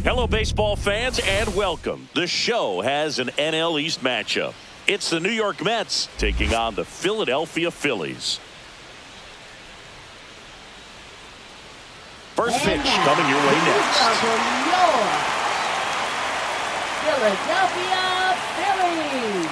Hello, baseball fans, and welcome. The show has an NL East matchup. It's the New York Mets taking on the Philadelphia Phillies. First pitch coming your way next. From your Philadelphia Phillies.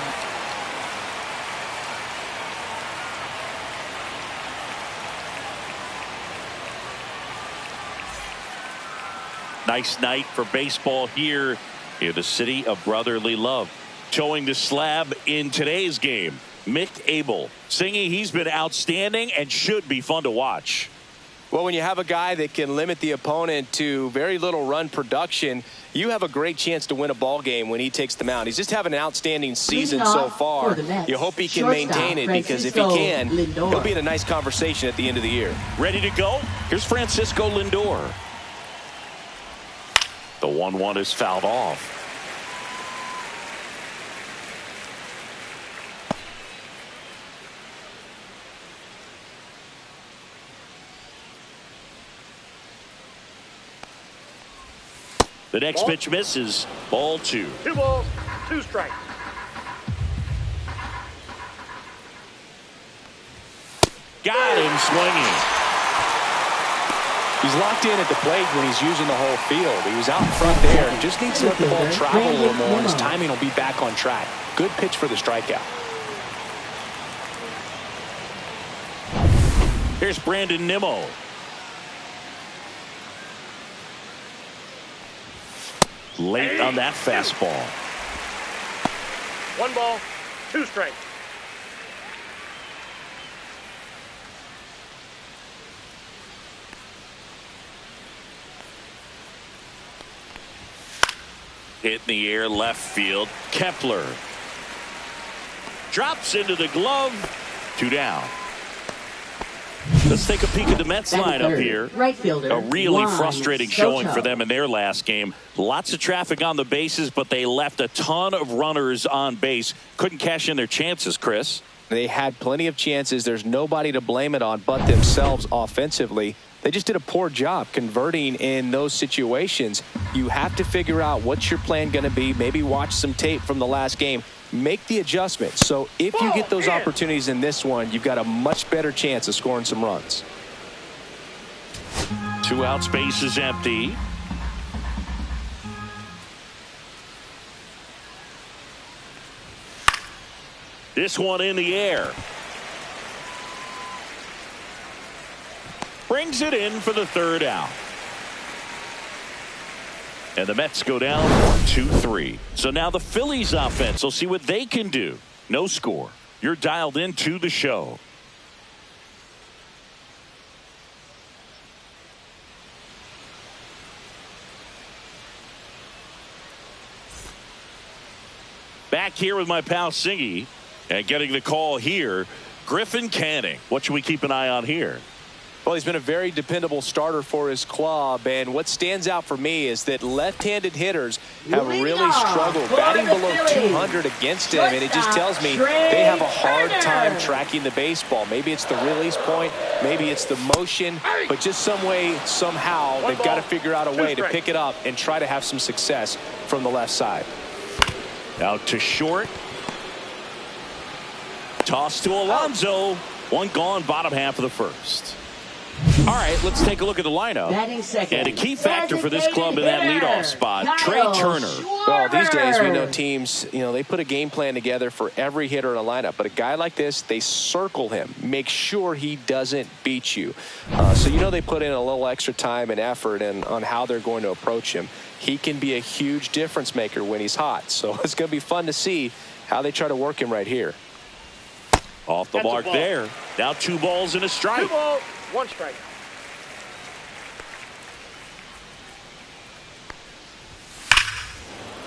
Nice night for baseball here in the city of brotherly love. Towing the slab in today's game, Mick Abel. Singing, he's been outstanding and should be fun to watch. Well, when you have a guy that can limit the opponent to very little run production, you have a great chance to win a ball game when he takes the mound. He's just having an outstanding season so far. You hope he can maintain it, because if he can, he'll be in a nice conversation at the end of the year. Ready to go? Here's Francisco Lindor. The 1-1 is fouled off. The next pitch misses. Ball 2. 2 balls, 2 strikes. Got him swinging. He's locked in at the plate when he's using the whole field. He was out in front there. Just needs to let the ball travel a little more, and his timing will be back on track. Good pitch for the strikeout. Here's Brandon Nimmo. Late on that fastball. 1 ball, 2 strikes. Hit in the air left field. Kepler drops into the glove. 2 down. Let's take a peek at the Mets lineup here. Right fielder, a really frustrating showing for them in their last game. Lots of traffic on the bases, but they left a ton of runners on base. Couldn't cash in their chances, Chris. They had plenty of chances. There's nobody to blame it on but themselves offensively. They just did a poor job converting in those situations. You have to figure out what's your plan going to be. Maybe watch some tape from the last game. Make the adjustment. So if you get those opportunities in this one, you've got a much better chance of scoring some runs. 2 out, space is empty. This one in the air. Brings it in for the 3rd out. And the Mets go down 2-3. So now the Phillies offense will see what they can do. No score. You're dialed into the show. Back here with my pal Singy, and getting the call here, Griffin Canning. What should we keep an eye on here? Well, he's been a very dependable starter for his club, and what stands out for me is that left-handed hitters have really struggled batting below 200 against him, and it just tells me they have a hard time tracking the baseball. Maybe it's the release point, maybe it's the motion, but just some way, somehow, they've got to figure out a way to pick it up and try to have some success from the left side. Out to short. Toss to Alonso. 1 gone, bottom half of the 1st. All right, let's take a look at the lineup. And a key factor for this club in that leadoff spot, Trey Turner. Well, these days we know teams, they put a game plan together for every hitter in a lineup. But a guy like this, they circle him, make sure he doesn't beat you. So they put in a little extra time and effort on how they're going to approach him. He can be a huge difference maker when he's hot. So it's going to be fun to see how they try to work him right here. Off the mark there. Now 2 balls and a strike. 2 balls, 1 strike.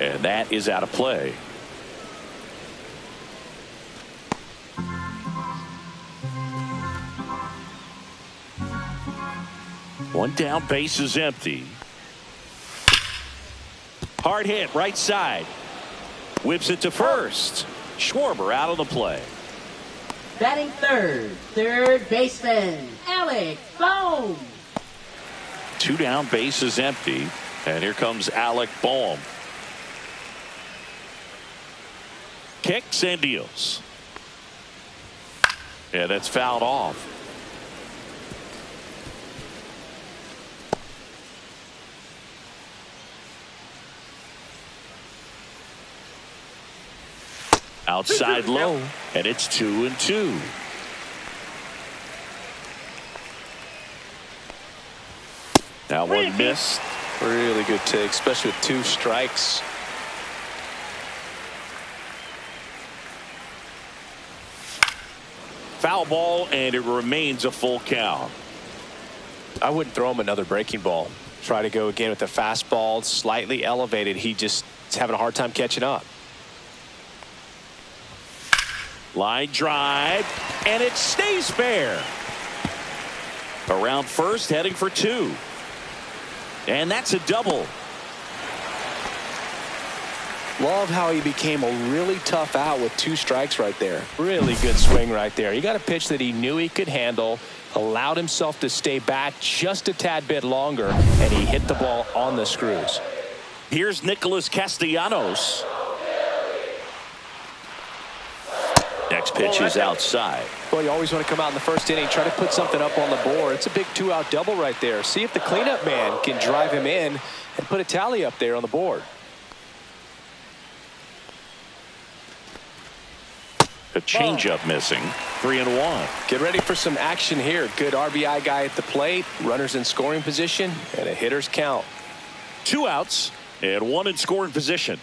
And that is out of play. One down, base is empty. Hard hit, right side. Whips it to first. Schwarber out of the play. Batting third baseman, Alex Bohm. 2 down, bases empty. And here comes Alec Boehm. Kicks and deals. And it's fouled off. Outside low, and it's 2-2. That one missed. Really good take, especially with 2 strikes. Foul ball, and it remains a full count. I wouldn't throw him another breaking ball. Try to go again with the fastball, slightly elevated. He just is having a hard time catching up. Line drive, and it stays fair. Around first, heading for 2. And that's a double. Love how he became a really tough out with 2 strikes right there. Really good swing right there. He got a pitch that he knew he could handle, allowed himself to stay back just a tad bit longer, and he hit the ball on the screws. Here's Nicholas Castellanos. Next pitch is outside. Well, you always want to come out in the first inning, try to put something up on the board. It's a big 2-out double right there. See if the cleanup man can drive him in and put a tally up there on the board. A changeup missing. 3-1. Get ready for some action here. Good RBI guy at the plate. Runners in scoring position and a hitter's count. 2 outs and 1 in scoring position.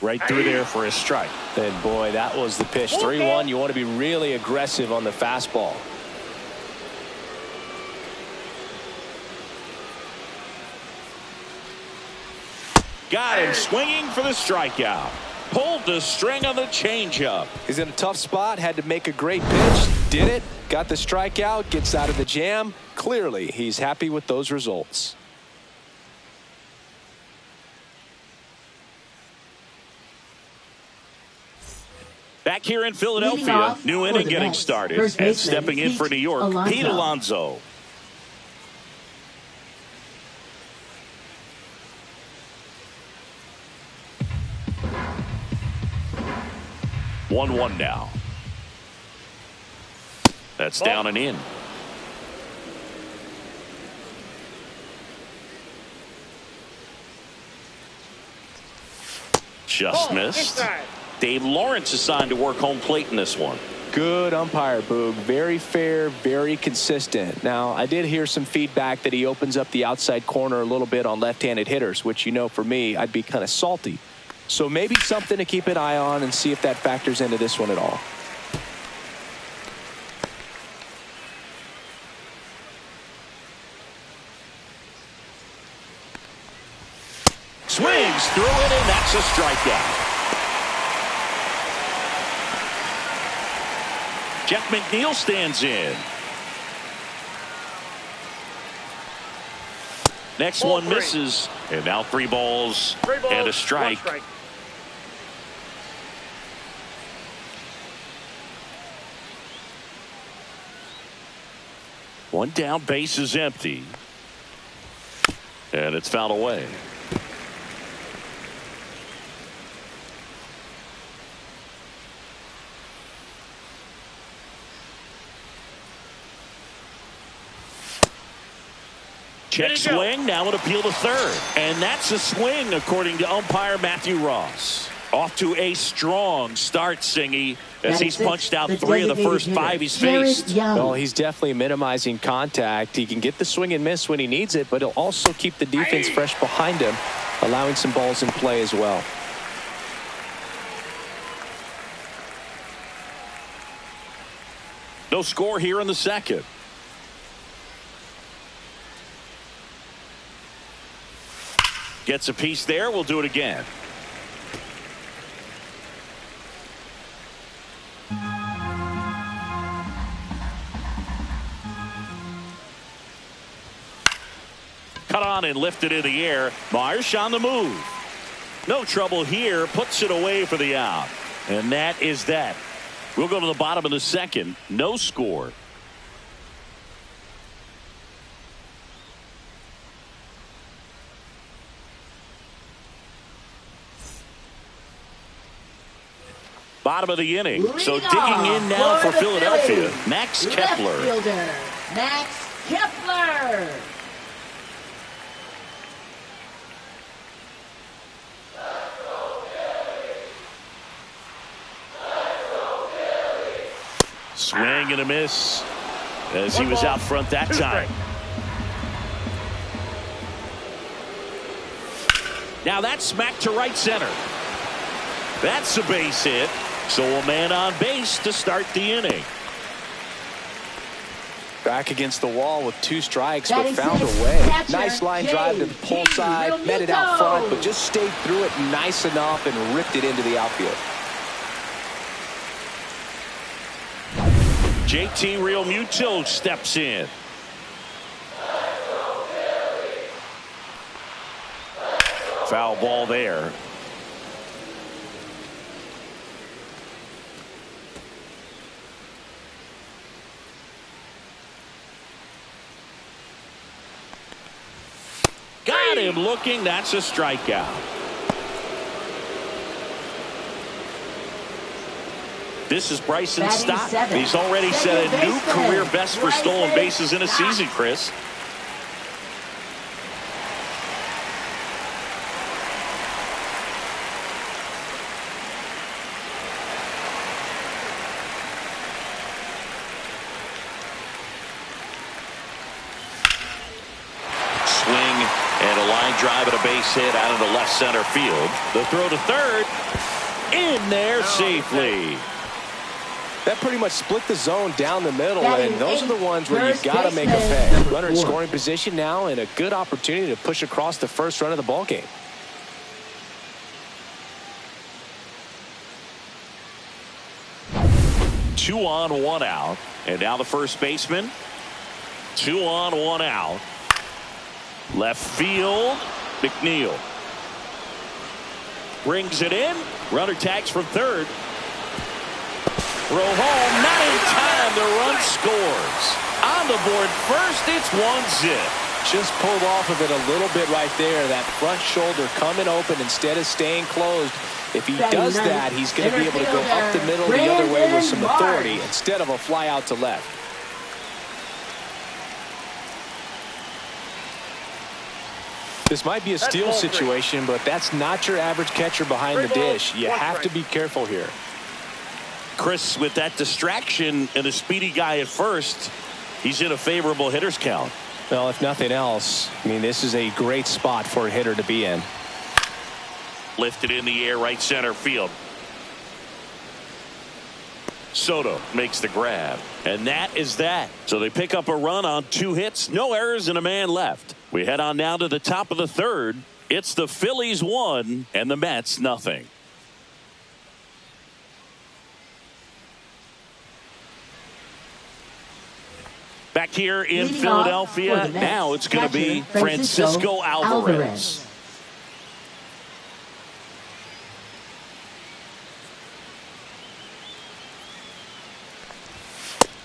Right through there for a strike. And boy, that was the pitch. 3-1. You want to be really aggressive on the fastball. Got him swinging for the strikeout. Pulled the string on the changeup. He's in a tough spot. Had to make a great pitch. Did it. Got the strikeout. Gets out of the jam. Clearly, he's happy with those results. Back here in Philadelphia, new inning getting started. And stepping in for New York, Pete Alonso. One now. That's down and in. Just missed. Dave Lawrence assigned to work home plate in this one. Good umpire, Boog. Very fair, very consistent. Now, I did hear some feedback that he opens up the outside corner a little bit on left-handed hitters, which, you know, for me, I'd be kind of salty. So maybe something to keep an eye on and see if that factors into this one at all. Swings through it, and that's a strikeout. Jeff McNeil stands in. Next one misses, and now 3 balls and a strike. One down, base is empty. And it's fouled away. Check swing, now an appeal to third. And that's a swing, according to umpire Matthew Ross. Off to a strong start, Singy, as he's punched out 3 of the first 5 he's faced. Well, he's definitely minimizing contact. He can get the swing and miss when he needs it, but he'll also keep the defense fresh behind him, allowing some balls in play as well. No score here in the second. Gets a piece there. We'll do it again. Cut on and lifted in the air. Marsh on the move. No trouble here. Puts it away for the out. And that is that. We'll go to the bottom of the second. No score. Bottom of the inning. So Lead digging off in now for the Philadelphia, Phillies. Max Left Kepler. fielder, Max Kepler. Swing and a miss as he One was ball, out front that two time. Now that's smacked to right center. That's a base hit. So a man on base to start the inning. Back against the wall with 2 strikes, but Batting found sixth, a way. catcher, Nice line drive to the pull J.T. side, met it out Realmuto. front, but just stayed through it nice enough and ripped it into the outfield. JT Realmuto steps in. Foul ball there. Got him looking. That's a strikeout. This is Bryson Batting Stott. seventh. He's already set a Second new baseman, career best for stolen Bryson bases in a Stott. season, Chris. Swing and a line drive and a base hit out into left center field. The throw to third. In there safely. That pretty much split the zone down the middle, Batting and those are the eighth, ones where you first got to make a baseman, pay. number Runner in 4. scoring position now, and a good opportunity to push across the first run of the ball game. Two on, one out. And now the first baseman. 2 on, 1 out. Left field. McNeil brings it in. Runner tags from third. Throw home. Not in time. The run scores. On the board first. It's 1-zip. Just pulled off of it a little bit right there. That front shoulder coming open instead of staying closed. If he Batting does ninth, that, he's going to be able to go center up the middle fielder, the other way with some Brandon authority Marsh. instead of a fly out to left. This might be a steal ball three. situation, but that's not your average catcher behind the Three balls, dish. You one have to strike. be careful here. Chris, with that distraction and a speedy guy at first, he's in a favorable hitter's count. Well, if nothing else, I mean, this is a great spot for a hitter to be in. Lifted in the air, right center field. Soto makes the grab, and that is that. So they pick up a run on 2 hits, no errors, and a man left. We head on down to the top of the third. It's the Phillies 1 and the Mets nothing. Back here in Leading Philadelphia, off for the Mets, now it's going to be catcher, Francisco Alvarez.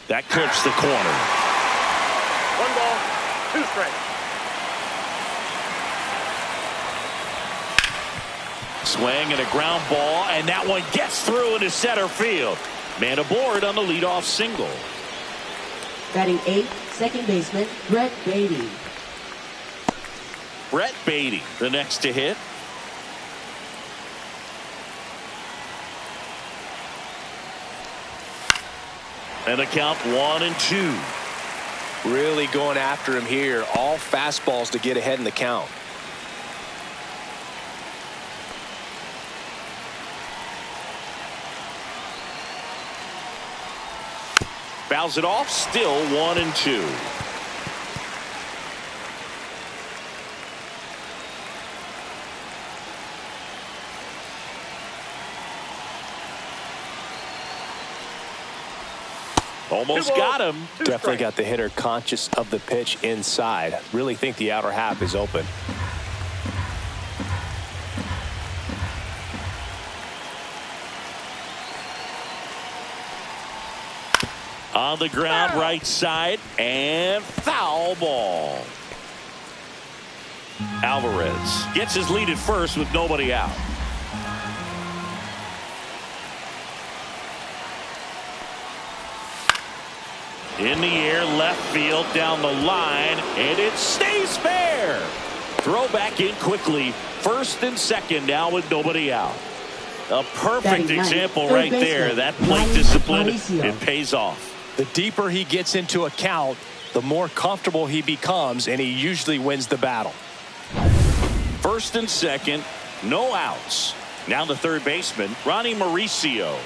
That clips the corner. 1 ball, 2 strikes. Swing and a ground ball, and that one gets through into center field. Man aboard on the leadoff single. Batting 8th, second baseman, Brett Beatty. Brett Beatty, the next to hit. And the count 1-2. Really going after him here. All fastballs to get ahead in the count. Fouls it off, still 1-2. Almost got him. Definitely got the hitter conscious of the pitch inside. Really think the outer half is open. On the ground, right side, and foul ball. Alvarez gets his lead at first with nobody out. In the air, left field, down the line, and it stays fair. Throw back in quickly. First and second now with nobody out. A perfect example right there. That plate discipline, it pays off. The deeper he gets into a count, the more comfortable he becomes, and he usually wins the battle. First and second, no outs. Now the third baseman, Ronnie Mauricio.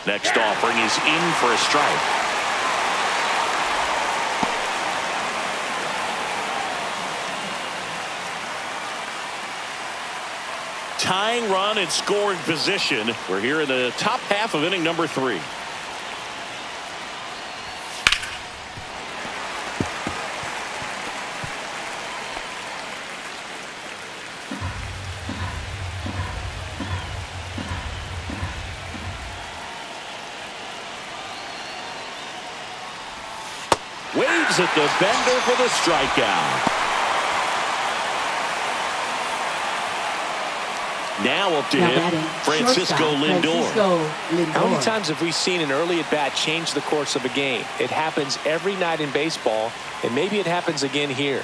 Next offering is in for a strike. Tying run and scoring position. We're here in the top half of inning number 3. Waves at the bender for the strikeout. Now up to him, Francisco Lindor. How many times have we seen an early at-bat change the course of a game? It happens every night in baseball, and maybe it happens again here.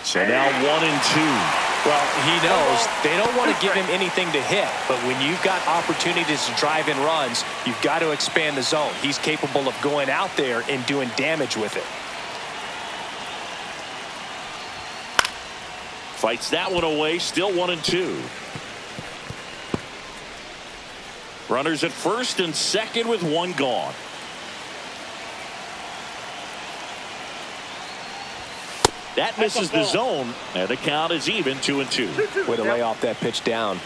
So now 1-2. Well, he knows they don't want to give him anything to hit, but when you've got opportunities to drive in runs, you've got to expand the zone. He's capable of going out there and doing damage with it. Fights that one away, still 1-2. Runners at first and second with one gone. That misses the zone, and the count is even 2-2. Way to lay off that pitch down.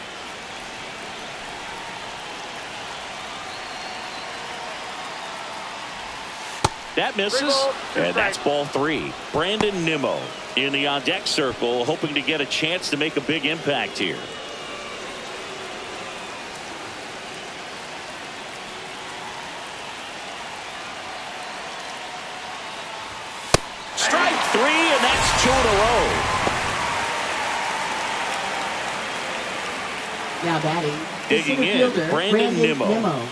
That misses, and that's ball 3. Brandon Nimmo in the on-deck circle, hoping to get a chance to make a big impact here. Strike 3, and that's 2 in a row. Now batting. Digging in, Brandon Nimmo.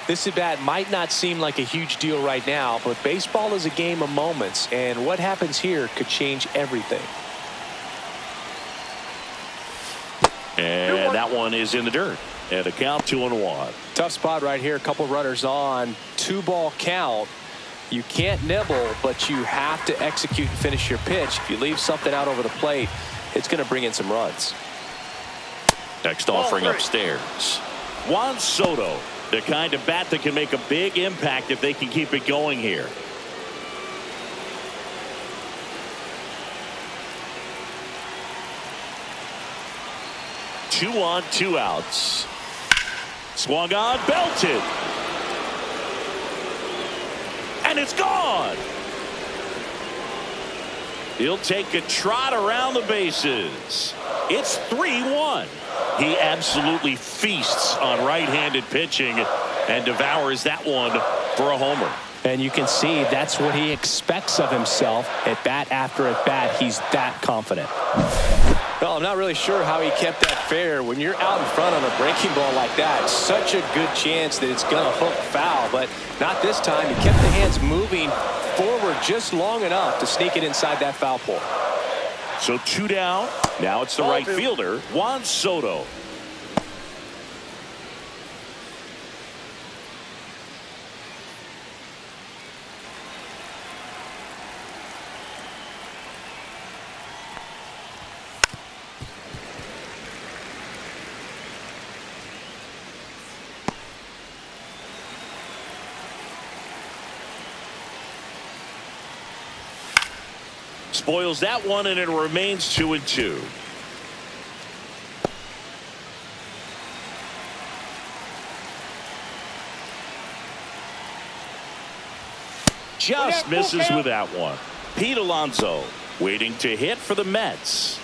This at-bat might not seem like a huge deal right now, but baseball is a game of moments, and what happens here could change everything. And that one is in the dirt. And a count 2-1. Tough spot right here. A couple runners on. 2-ball count. You can't nibble, but you have to execute and finish your pitch. If you leave something out over the plate, it's going to bring in some runs. Next offering upstairs. Juan Soto. The kind of bat that can make a big impact if they can keep it going here. Two on, 2 outs. Swung on, belted. And it's gone. He'll take a trot around the bases. It's 3-1. He absolutely feasts on right-handed pitching and devours that one for a homer. And you can see that's what he expects of himself at bat after at bat. He's that confident. Well, I'm not really sure how he kept that fair. When you're out in front on a breaking ball like that, such a good chance that it's going to hook foul, but not this time. He kept the hands moving forward just long enough to sneak it inside that foul pole. So 2 down. Now it's the right fielder, Juan Soto. Spoils that one, and it remains 2-2. Just misses with that one. Pete Alonso waiting to hit for the Mets.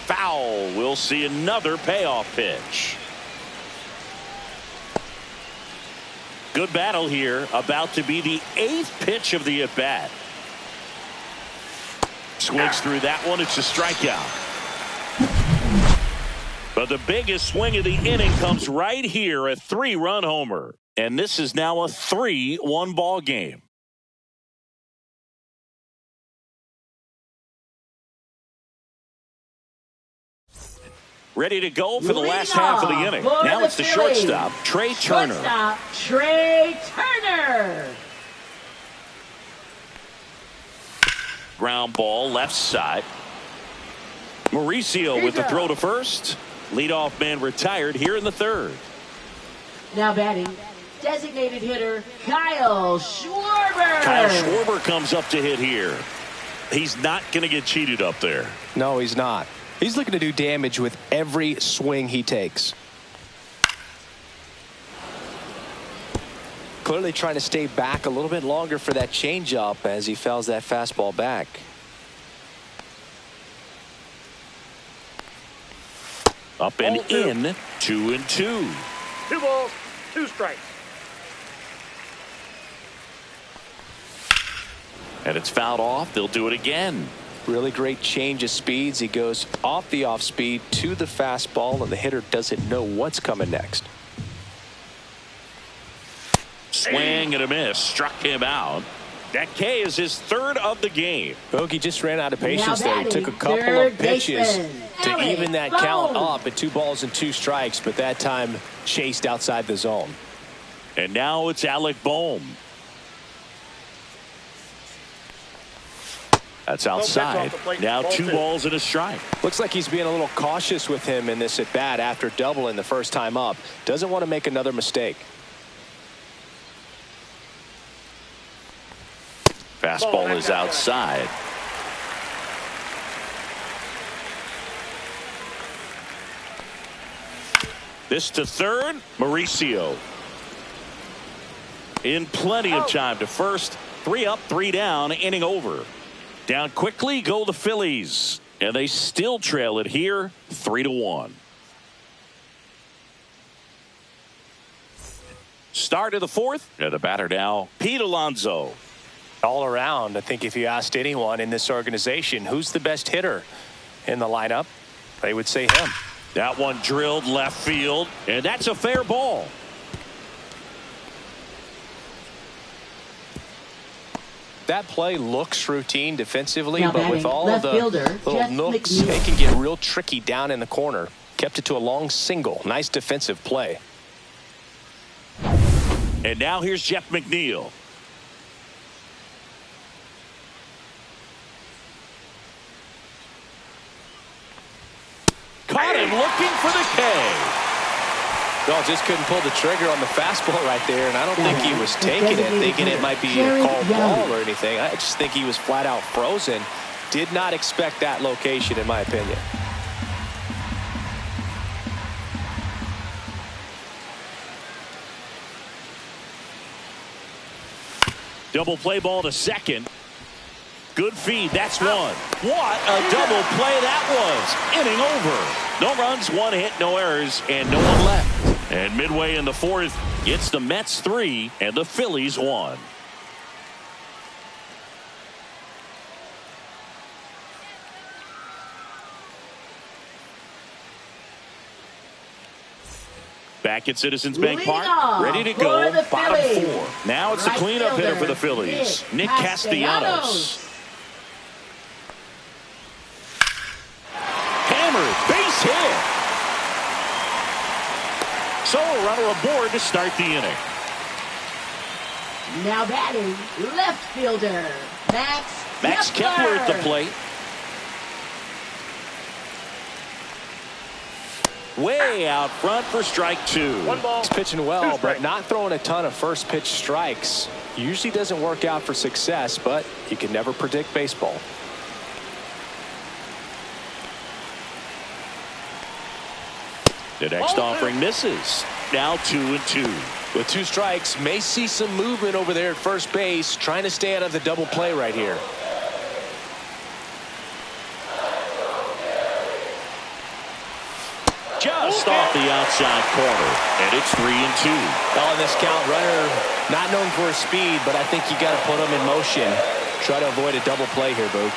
Foul. We'll see another payoff pitch. Good battle here. About to be the 8th pitch of the at-bat. Swings through that one. It's a strikeout. But the biggest swing of the inning comes right here, a 3-run homer. And this is now a 3-1 ball game. Ready to go for the last half of the inning. Now it's the shortstop, Trey Turner. Shortstop, Trey Turner. Ground ball, left side. Mauricio with the throw to first. Leadoff man retired here in the third. Now batting, designated hitter Kyle Schwarber. Kyle Schwarber comes up to hit here. He's not going to get cheated up there. No, he's not. He's looking to do damage with every swing he takes. Clearly trying to stay back a little bit longer for that changeup as he fouls that fastball back. Up and in, 2-2. 2 balls, 2 strikes. And it's fouled off. They'll do it again. Really great change of speeds. He goes off the off speed to the fastball, and the hitter doesn't know what's coming next. Swing and a miss. Struck him out. That K is his third of the game. Bogey just ran out of patience there. He took a couple of pitches to even that count up at 2 balls and 2 strikes, but that time chased outside the zone. And now it's Alec Bohm. That's outside. Now 2 balls and a strike. Looks like he's being a little cautious with him in this at bat after doubling the first time up. Doesn't want to make another mistake. Fastball is outside. This to third, Mauricio. In plenty of time to first. 3 up, 3 down, inning over. Down quickly go the Phillies. And they still trail it here, 3-1. Start of the fourth. And the batter now, Pete Alonso. All around, I think if you asked anyone in this organization who's the best hitter in the lineup, they would say him. That one drilled left field, and that's a fair ball. That play looks routine defensively, now but with all of the little nooks, it can get real tricky down in the corner. Kept it to a long single. Nice defensive play. And now here's Jeff McNeil. Caught him looking for the K. No, just couldn't pull the trigger on the fastball right there, and I don't think he was taking it, thinking it might be a called ball or anything. I just think he was flat out frozen. Did not expect that location, in my opinion. Double play ball to second. Good feed. That's one. What a double play that was. Inning over. No runs, 1 hit, no errors, and no one left. And midway in the fourth, it's the Mets 3 and the Phillies 1. Back at Citizens Bank Park, ready to go, bottom 4. Now it's the cleanup hitter for the Phillies, Nick Castellanos. Hammered, base hit. So a runner aboard to start the inning. Now batting, left fielder, Max Kepler at the plate. Way out front for strike 2. 1 ball. He's pitching well, but not throwing a ton of first pitch strikes. Usually doesn't work out for success, but you can never predict baseball. The next offering misses. Now 2-2. With 2 strikes, may see some movement over there at first base, trying to stay out of the double play right here. Just off the outside corner, and it's 3-2. Well, in this count, runner not known for his speed, but I think you got to put him in motion. Try to avoid a double play here, Boog.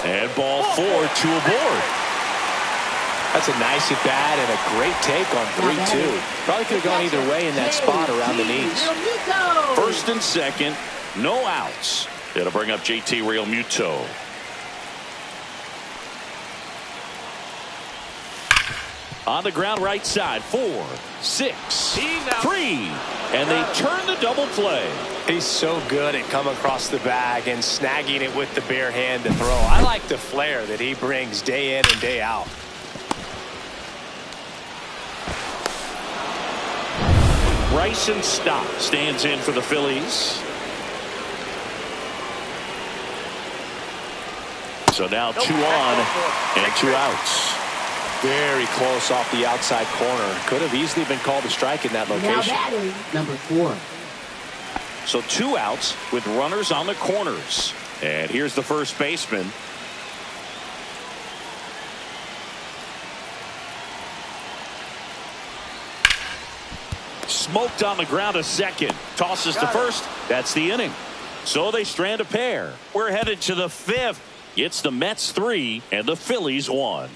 And ball 4, 2 aboard. That's a nice at bat and a great take on 3-2. Probably could have gone either way in that spot around the knees. First and second, no outs. It'll bring up JT Realmuto. On the ground right side, 4, 6, 3. And they turn the double play. He's so good at coming across the bag and snagging it with the bare hand to throw. I like the flair that he brings day in and day out. Bryson Stott stands in for the Phillies. So now 2 on and 2 outs. Very close off the outside corner. Could have easily been called a strike in that location. Now batting, number 4. So 2 outs with runners on the corners. And here's the first baseman. Smoked on the ground a second. Tosses to first. That's the inning. So they strand a pair. We're headed to the 5th. It's the Mets 3 and the Phillies 1.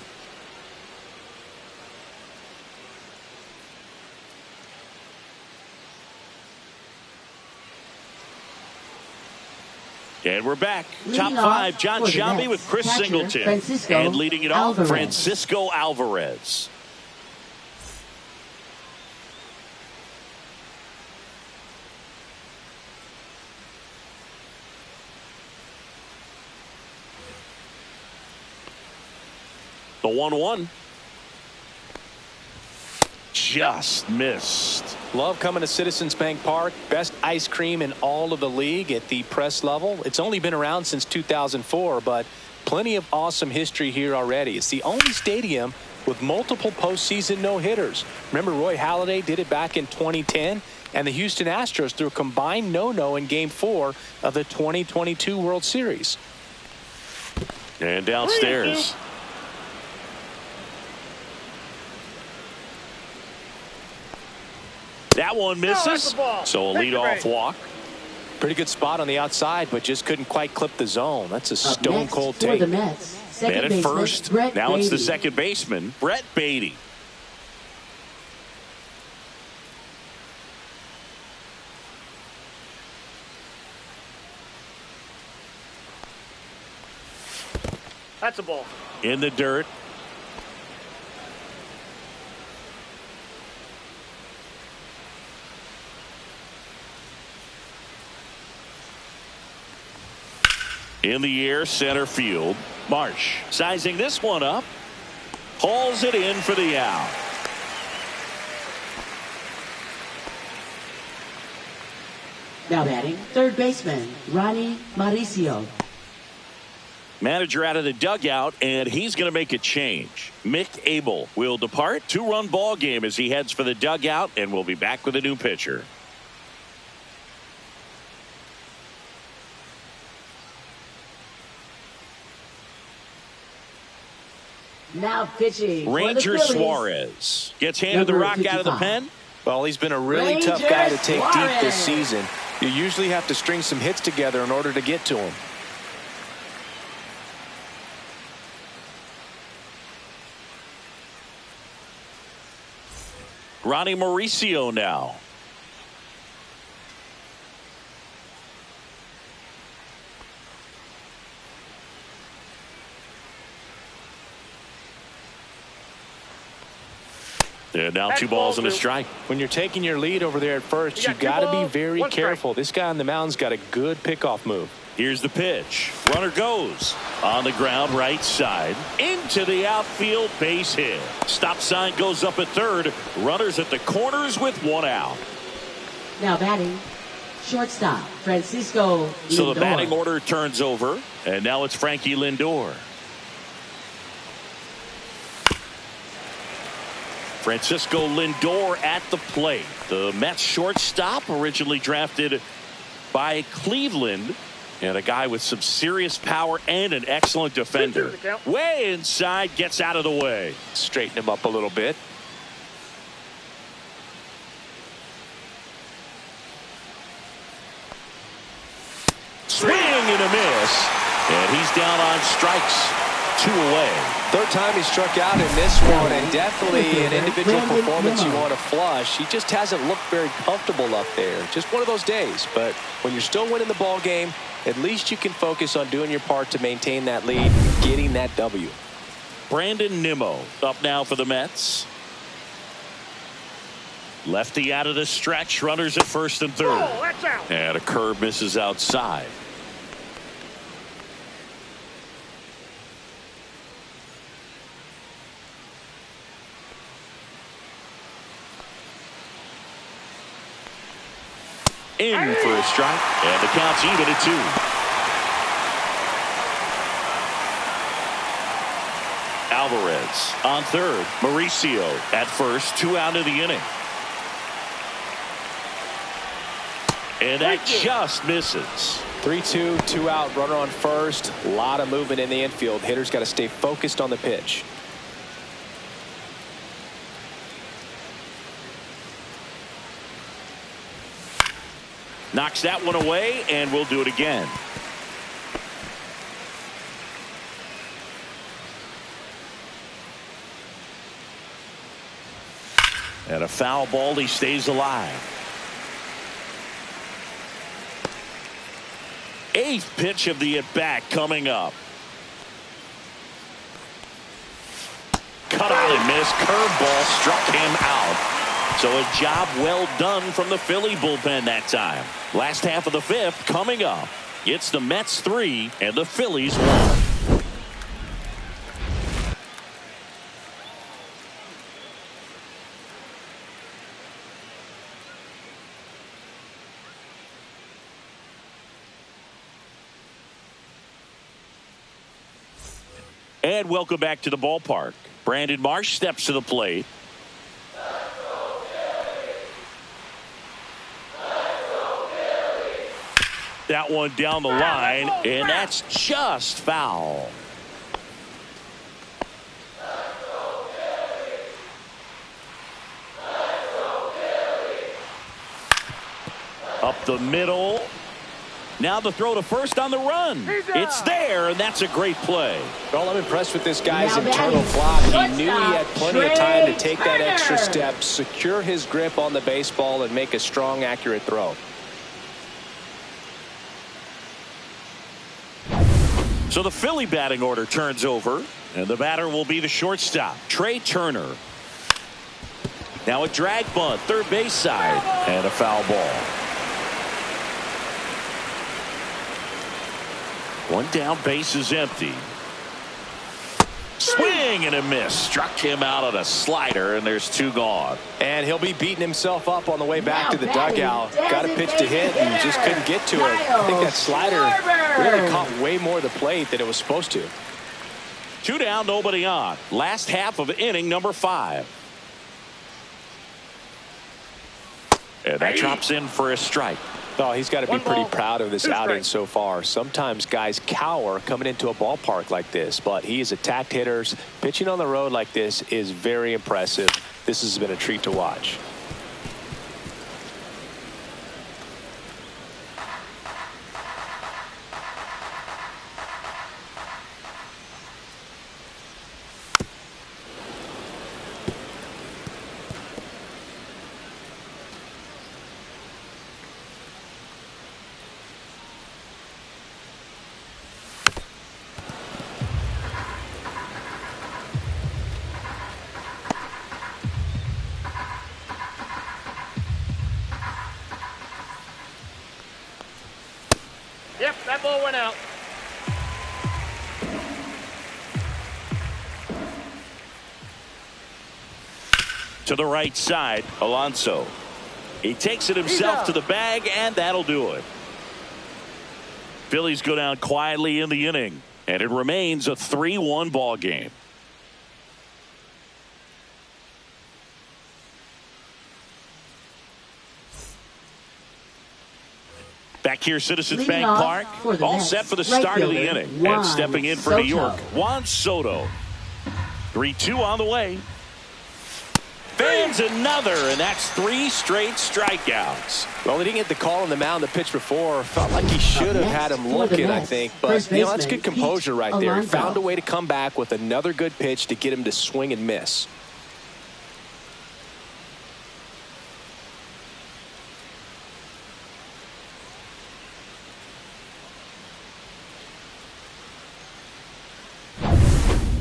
And we're back. Top 5, John Sciambi with Chris Singleton. And leading it off, Francisco Alvarez. The 1-1. Just missed. Love coming to Citizens Bank Park. Best ice cream in all of the league at the press level. It's only been around since 2004, but plenty of awesome history here already. It's the only stadium with multiple postseason no-hitters. Remember, Roy Halladay did it back in 2010, and the Houston Astros threw a combined no-no in Game 4 of the 2022 World Series. And downstairs. That one misses. So a leadoff walk. Pretty good spot on the outside, but just couldn't quite clip the zone. That's a stone cold take. The Mets, man at first. Now it's the second baseman, Brett Beatty. That's a ball. In the dirt. In the air, center field. Marsh sizing this one up. Hauls it in for the out. Now batting, third baseman, Ronnie Mauricio. Manager out of the dugout, and he's going to make a change. Mick Abel will depart. 2-run ball game as he heads for the dugout, and we'll be back with a new pitcher. Now pitching. Ranger Suarez gets handed the rock 55. Out of the pen. Well, he's been a really tough guy to take deep this season. You usually have to string some hits together in order to get to him. Ronnie Mauricio now. And now 2 balls and a strike. When you're taking your lead over there at first, you've got to be very careful. This guy on the mound's got a good pickoff move. Here's the pitch. Runner goes on the ground right side into the outfield, base hit. Stop sign goes up at third. Runners at the corners with 1 out. Now batting, shortstop Francisco Lindor. So the batting order turns over, and now it's Frankie Lindor. Francisco Lindor at the plate. The Mets shortstop, originally drafted by Cleveland, and a guy with some serious power and an excellent defender. Way inside, gets out of the way. Straighten him up a little bit. Swing and a miss. And he's down on strikes. 2 away. Third time he struck out in this one, and definitely an individual performance you want to flush. He just hasn't looked very comfortable up there. Just one of those days. But when you're still winning the ball game, at least you can focus on doing your part to maintain that lead, getting that W. Brandon Nimmo up now for the Mets. Lefty out of the stretch. Runners at first and third. Oh, that's out. And a curve misses outside. In for a strike, and the count's even at 2. Alvarez on third. Mauricio at first. 2 out of the inning. And that just misses. 3-2, 2 out, runner on first. A lot of movement in the infield. Hitters got to stay focused on the pitch. Knocks that one away, and we'll do it again. And a foul ball. He stays alive. 8th pitch of the at-bat coming up. Cut on and missed. Curveball struck him out. So a job well done from the Philly bullpen that time. Last half of the 5th coming up. It's the Mets 3 and the Phillies 1. And welcome back to the ballpark. Brandon Marsh steps to the plate. That one down the line, and that's just foul. Up the middle. Now the throw to first on the run. It's there, and that's a great play. Well, I'm impressed with this guy's internal block. He knew he had plenty of time to take that extra step, secure his grip on the baseball, and make a strong, accurate throw. So the Philly batting order turns over, and the batter will be the shortstop, Trey Turner. Now a drag bunt, third base side, and a foul ball. One down, base is empty. Swing and a miss. Struck him out on a slider, and there's 2 gone. And he'll be beating himself up on the way back to the dugout. Got a pitch to hit and just couldn't get to it. I think that slider really caught way more of the plate than it was supposed to. 2 down, nobody on. Last half of inning number 5. And that drops in for a strike. Oh, he's got to be pretty proud of this outing so far. Sometimes guys cower coming into a ballpark like this, but he's attacked hitters. Pitching on the road like this is very impressive. This has been a treat to watch. Yep, that ball went out. To the right side, Alonso. He takes it himself to the bag, and that'll do it. Phillies go down quietly in the inning, and it remains a 3-1 ball game. Back here, Citizens Bank Park, all set for the start of the inning. And stepping in for New York, Juan Soto. 3-2 on the way. Fans another, and that's 3 straight strikeouts. Well, he didn't get the call on the mound the pitch before. Felt like he should have had him looking, I think. But, you know, that's good composure right there. He found a way to come back with another good pitch to get him to swing and miss.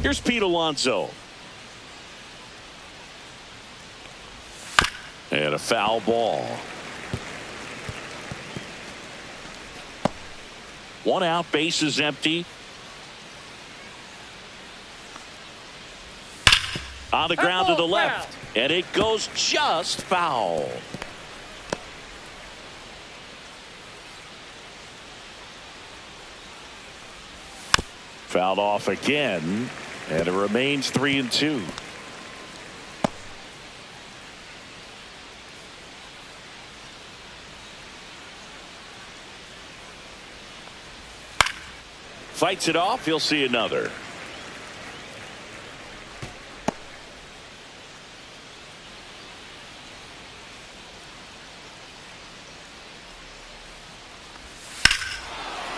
Here's Pete Alonso. And a foul ball. 1 out, base is empty. On the ground to the left. And it goes just foul. Fouled off again. And it remains 3-2. Fights it off. He'll see another.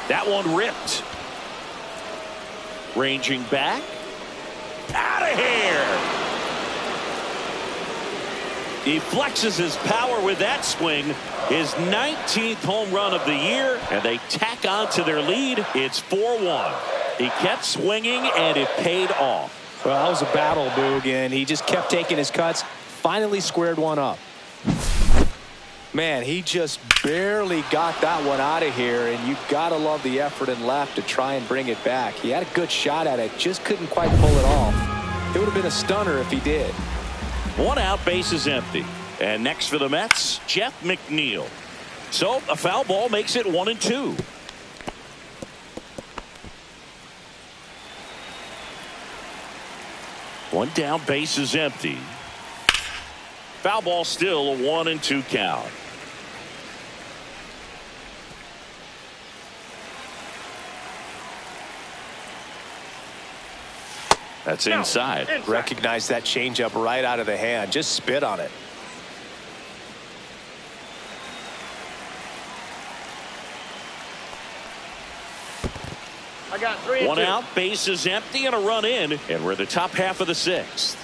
That one ripped. Ranging back. Out of here. He flexes his power with that swing. His 19th home run of the year, and they tack on to their lead. It's 4-1. He kept swinging, and it paid off. Well, that was a battle, Boog, and he just kept taking his cuts. Finally squared one up. Man, he just barely got that one out of here, and you've got to love the effort in left to try and bring it back. He had a good shot at it, just couldn't quite pull it off. It would have been a stunner if he did. 1 out, base is empty. And next for the Mets, Jeff McNeil. So a foul ball makes it 1-2. One down, base is empty. Foul ball, still a 1-2 count. That's inside. Recognize that changeup right out of the hand. Just spit on it. I got 3-2. 1 out, base is empty, and a run in, and we're the top half of the 6th.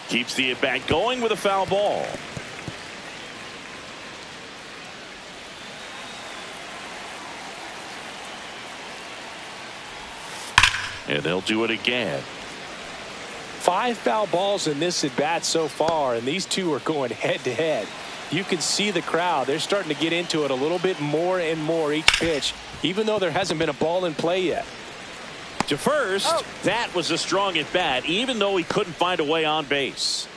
Keeps the at-bat going with a foul ball. And they'll do it again. 5 foul balls in this at-bat so far, and these two are going head-to-head. You can see the crowd. They're starting to get into it a little bit more and more each pitch, even though there hasn't been a ball in play yet. To first, that was a strong at-bat, even though he couldn't find a way on base.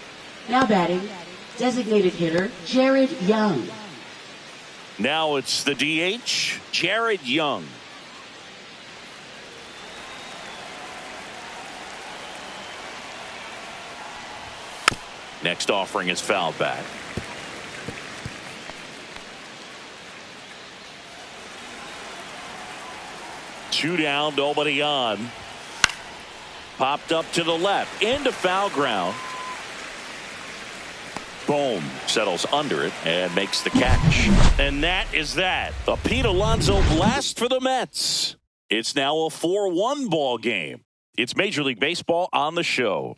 Now batting, designated hitter, Jared Young. Now it's the DH, Jared Young. Next offering is fouled back. Two down, nobody on. Popped up to the left, into foul ground. Bohm settles under it and makes the catch. And that is that. A Pete Alonso blast for the Mets. It's now a 4-1 ball game. It's Major League Baseball on the show.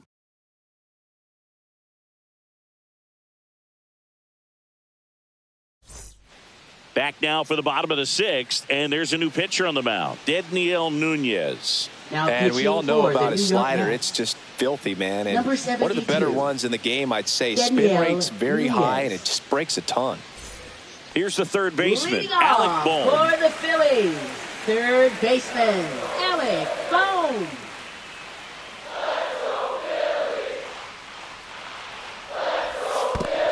Back now for the bottom of the 6th, and there's a new pitcher on the mound, Dedniel Nunez. And we all know about his slider. It's just filthy, man. And one of the better ones in the game, I'd say. Spin rate's very high, and it just breaks a ton. Here's the third baseman, Alec Bohm. For the Phillies, third baseman, Alec Bohm.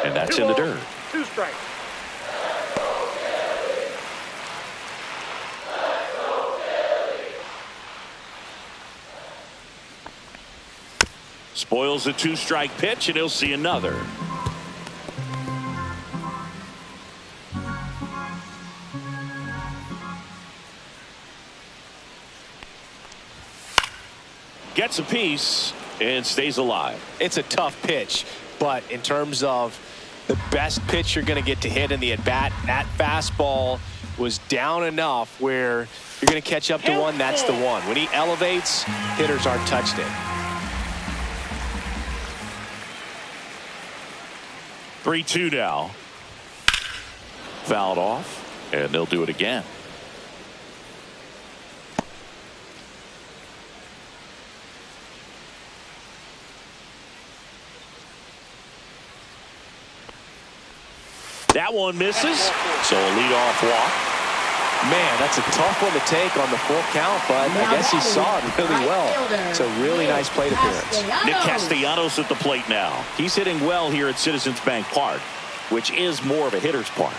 And that's in the dirt. 2 strikes. Spoils a 2-strike pitch, and he'll see another. Gets a piece and stays alive. It's a tough pitch, but in terms of the best pitch you're going to get to hit in the at-bat, that fastball was down enough where you're going to catch up to one. That's the one. When he elevates, hitters aren't touched it. 3-2 now. Fouled off, and they'll do it again. That one misses, so a leadoff walk. Man, that's a tough one to take on the full count, but I guess he saw it really well. It's a really nice plate appearance. Nick Castellanos at the plate now. He's hitting well here at Citizens Bank Park, which is more of a hitter's park.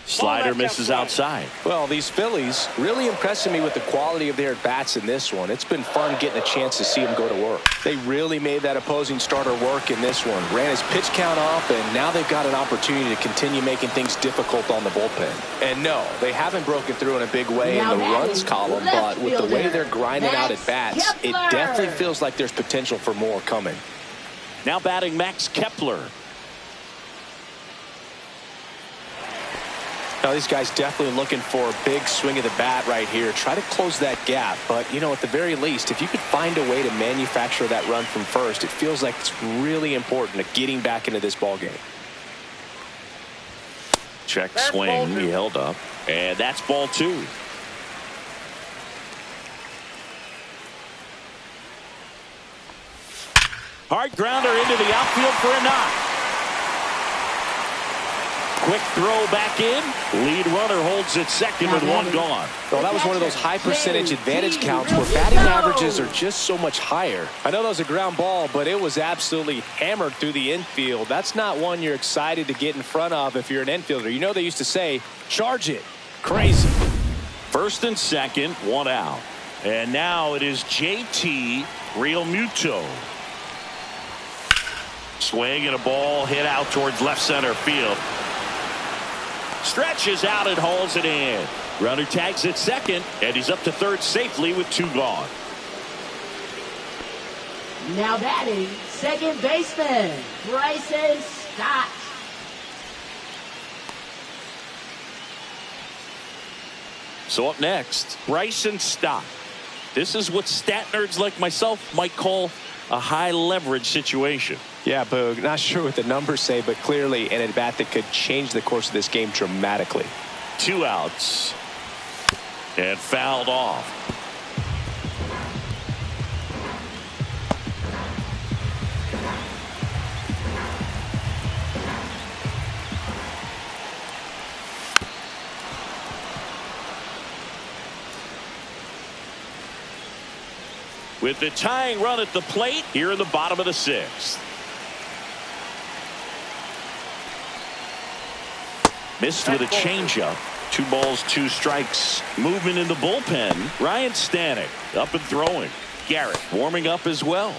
Slider misses outside. Well, these Phillies really impressing me with the quality of their at-bats in this one. It's been fun getting a chance to see them go to work. They really made that opposing starter work in this one. Ran his pitch count up, and now they've got an opportunity to continue making things difficult on the bullpen. And no, they haven't broken through in a big way in the runs column, but with the way they're grinding out at-bats, it definitely feels like there's potential for more coming. Now batting Max Kepler. Now, these guys definitely looking for a big swing of the bat right here. Try to close that gap. But, you know, at the very least, if you could find a way to manufacture that run from first, it feels like it's really important to getting back into this ball game. Check swing. He held up. And that's ball 2. Hard grounder into the outfield for a knock. Quick throw back in. Lead runner holds at second with one gone. Well, that was one of those high percentage advantage counts where batting averages are just so much higher. I know that was a ground ball, but it was absolutely hammered through the infield. That's not one you're excited to get in front of if you're an infielder. You know they used to say, charge it. Crazy. First and second, one out. And now it is JT Realmuto. Swing and a ball hit out towards left center field. Stretches out and hauls it in. Runner tags at second, and he's up to third safely with 2 gone. Now batting second baseman Bryson Stott. So up next, Bryson Stott. This is what stat nerds like myself might call a high leverage situation. Yeah, Boog, not sure what the numbers say, but clearly an at-bat that could change the course of this game dramatically. 2 outs. And fouled off. With the tying run at the plate here in the bottom of the 6th. Missed with a changeup. 2 balls, 2 strikes. Movement in the bullpen. Ryan Stanek up and throwing. Garrett warming up as well.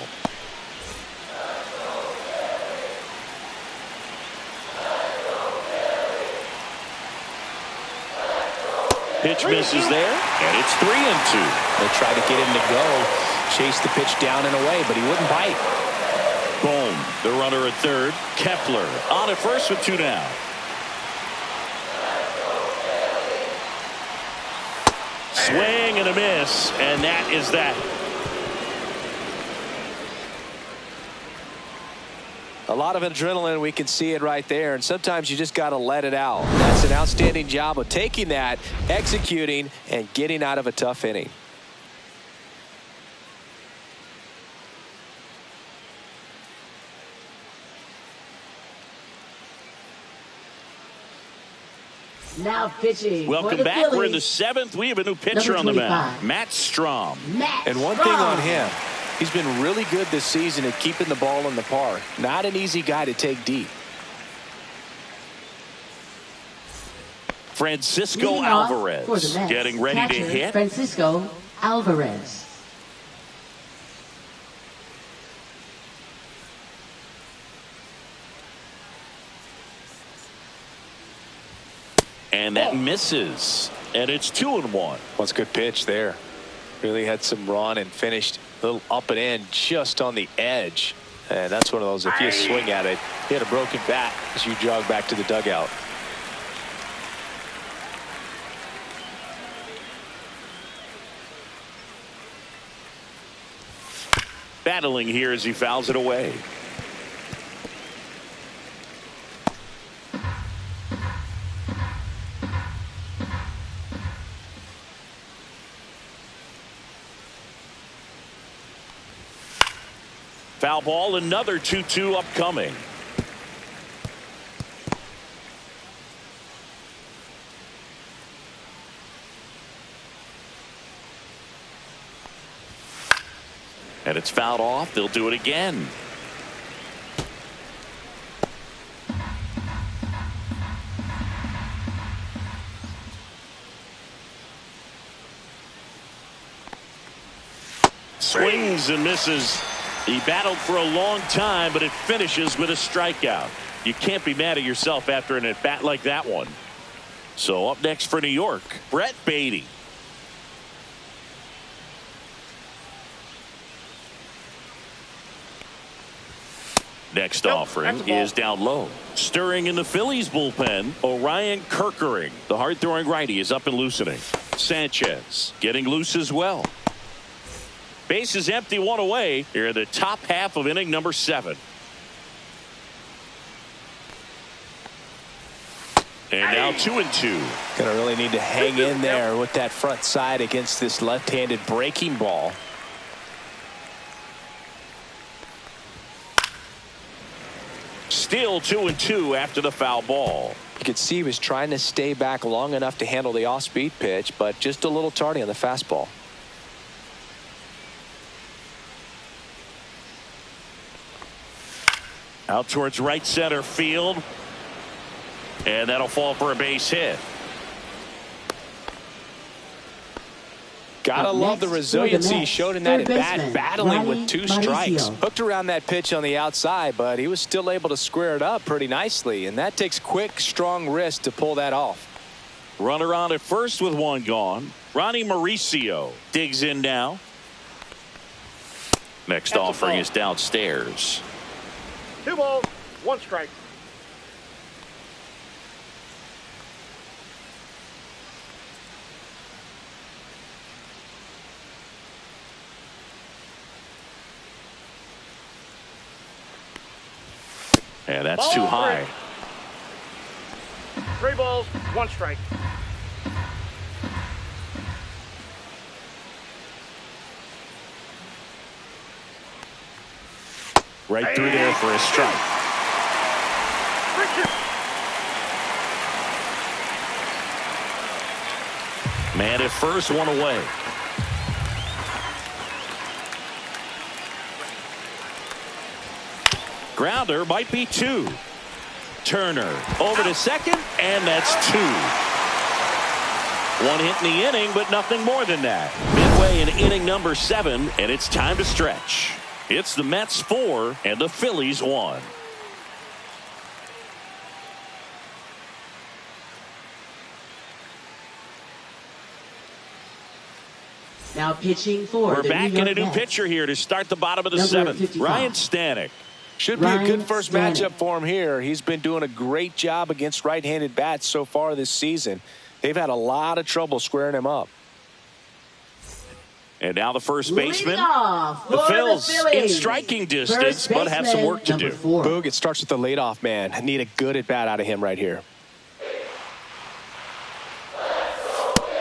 Pitch misses there, and it's 3-2. They tried to get him to go, chase the pitch down and away, but he wouldn't bite. Boom. The runner at third. Kepler on at first with 2 down. Swing and a miss, and that is that. A lot of adrenaline, we can see it right there, and sometimes you just got to let it out. That's an outstanding job of taking that, executing, and getting out of a tough inning. Now pitching. Welcome back. We're in the 7th. We have a new pitcher on the mound, Matt Strom. And one thing on him, He's been really good this season at keeping the ball in the park. Not an easy guy to take deep. Francisco Alvarez getting ready to hit. Francisco Alvarez. And that misses. And it's 2-1. Well, it's a good pitch there. Really had some run and finished a little up and in just on the edge. And that's one of those, if you swing at it, you had a broken bat as you jog back to the dugout. Battling here as he fouls it away. Foul ball, another 2-2 upcoming. And it's fouled off. They'll do it again. Swings and misses. He battled for a long time, but it finishes with a strikeout. You can't be mad at yourself after an at-bat like that one. So up next for New York, Brett Beatty. Next offering is down low. Stirring in the Phillies bullpen, Orion Kerkering. The hard-throwing righty is up and loosening. Sanchez getting loose as well. Base is empty, one away. Here in the top half of inning number 7. And now 2-2. Gonna really need to hang in there with that front side against this left-handed breaking ball. Still 2-2 after the foul ball. You could see he was trying to stay back long enough to handle the off-speed pitch, but just a little tardy on the fastball. Out towards right center field. And that'll fall for a base hit. Gotta love the resiliency he showed in that at bat, battling with 2 strikes. Hooked around that pitch on the outside, but he was still able to square it up pretty nicely. And that takes quick, strong wrist to pull that off. Runner on at first with 1 gone. Ronnie Mauricio digs in now. Next offering is downstairs. 2 balls, 1 strike. And that's too high. 3 balls, 1 strike. Right through there for a strike. Man at first, 1 away. Grounder might be 2. Turner over to second, and that's 2. 1 hit in the inning, but nothing more than that. Midway in inning number 7, and it's time to stretch. It's the Mets 4 and the Phillies 1. Now pitching for We're back in a new pitcher here to start the bottom of the 7th. Ryan Stanek. Should be a good first matchup for him here. He's been doing a great job against right-handed bats so far this season. They've had a lot of trouble squaring him up. And now the first baseman. The Phillies in striking distance, but have some work to do. Boog, it starts with the leadoff man. Need a good at-bat out of him right here.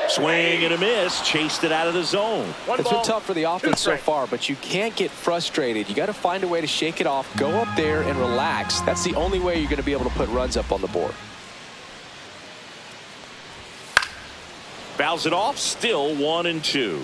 Swing and a miss. Chased it out of the zone. It's been tough for the offense so far, but you can't get frustrated. You got to find a way to shake it off, go up there and relax. That's the only way you're going to be able to put runs up on the board. Fouls it off. Still 1-2.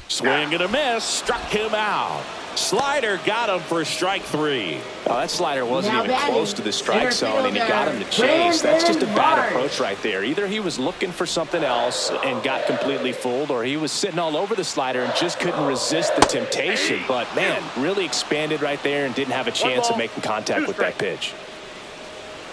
Swing and a miss. Struck him out. Slider got him for strike 3. Oh, that slider wasn't Now even close to the strike zone, and he got him to chase. That's just a bad approach right there. Either he was looking for something else and got completely fooled, or he was sitting all over the slider and just couldn't resist the temptation. But, man, really expanded right there and didn't have a chance of making contact with that pitch.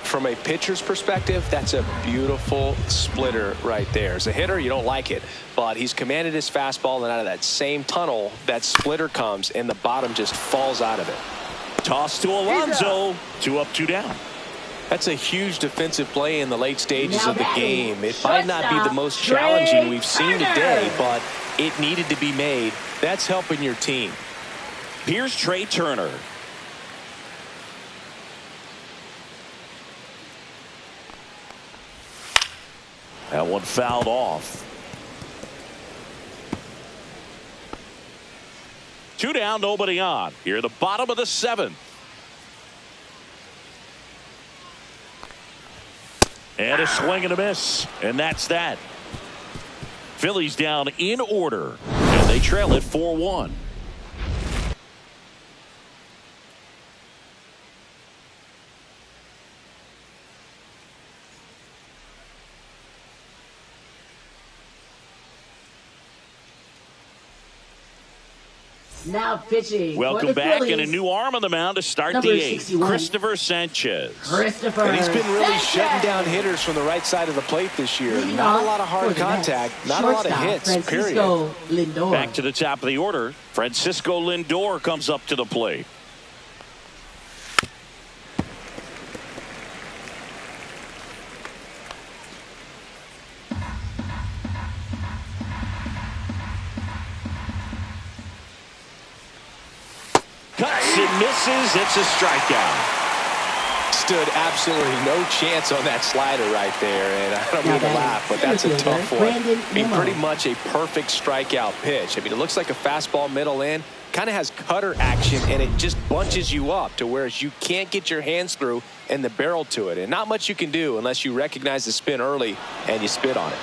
From a pitcher's perspective, that's a beautiful splitter right there. As a hitter, you don't like it, but he's commanded his fastball, and out of that same tunnel, that splitter comes, and the bottom just falls out of it. Toss to Alonso. 2 up, 2 down. That's a huge defensive play in the late stages of the game. It might not be the most challenging we've seen today, but it needed to be made. That's helping your team. Here's Trey Turner. That one fouled off. 2 down, nobody on. Here at the bottom of the 7th. And a swing and a miss. And that's that. Phillies down in order. And they trail it 4-1. Now pitching. Welcome back, and a new arm on the mound to start Number the 8th. 61. Christopher Sanchez. And he's been really shutting down hitters from the right side of the plate this year. Not a lot of hard contact, not a lot of hits, period. Lindor. Back to the top of the order. Francisco Lindor comes up to the plate. Cuts and misses. It's a strikeout. Stood absolutely no chance on that slider right there, and I don't mean to laugh, but that's a tough one. I mean, pretty much a perfect strikeout pitch. I mean, it looks like a fastball middle in, kind of has cutter action, and it just bunches you up to where you can't get your hands through and the barrel to it, and not much you can do unless you recognize the spin early and you spit on it.